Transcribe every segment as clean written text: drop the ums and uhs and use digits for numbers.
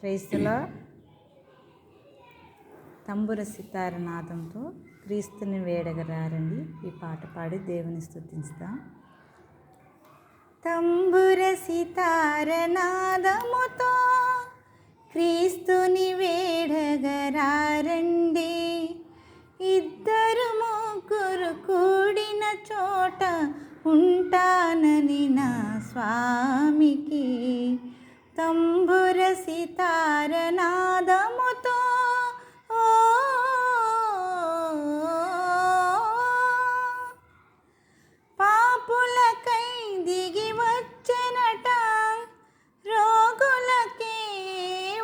క్రైస్తుల తంబుర సితార నాదంతో క్రీస్తుని వేడగరారండి. ఈ పాట పాడి దేవుని స్తుతిస్తాం. తంబుర సితార నాదముతో క్రీస్తుని వేడగరారండి. ఇద్దరు ముగ్గురు కూడిన చోట ఉంటానని నా స్వామికి తంబుర సితార నాదముతో పాపులకై దిగి వచ్చెనట, రోగులకే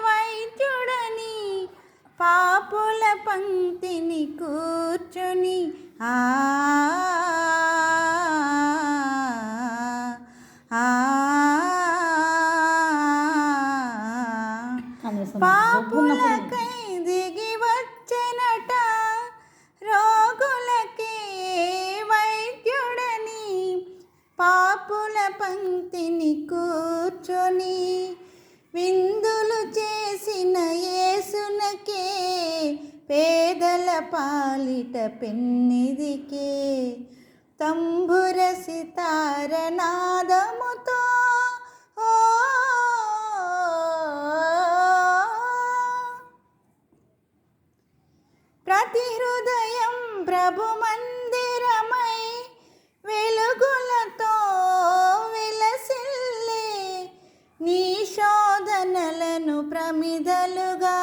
వైద్యుడని, పాపుల పంక్తిని కూర్చొని పాపులకై దిగి వచ్చెనట, రోగులకే వైద్యుడని, పాపుల పంక్తిని కూర్చొని, విందులు చేసిన యేసునకే, పేదల పాలిట పెన్నిదికే, తంబుర సితార నాదముతో ప్రతి హృదయం ప్రభు మందిరమై వెలుగులతో విలసిల్లే, నీ శోధనలను ప్రమిదలుగా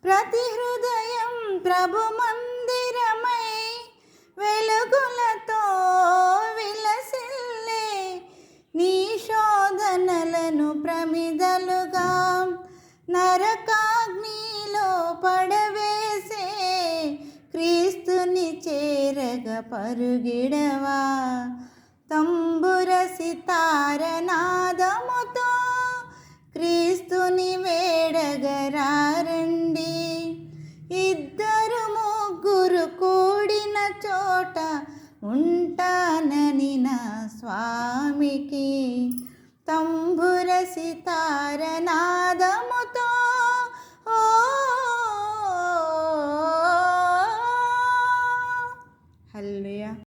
ప్రతి హృదయం ప్రభు మందిరమై వెలుగులతో విలసిల్లే, నీ శోధనలను ప్రమిదలుగా నరకాగ్నిలో పడవేసే, క్రీస్తుని చేరగ పరుగిడవా, తంబుర సితార నాదముతో క్రీస్తుని వేడగరారండి. ఇద్దరు ముగ్గురు కూడిన చోట ఉంటానని నా స్వామికి తంబుర సితార నాదముతో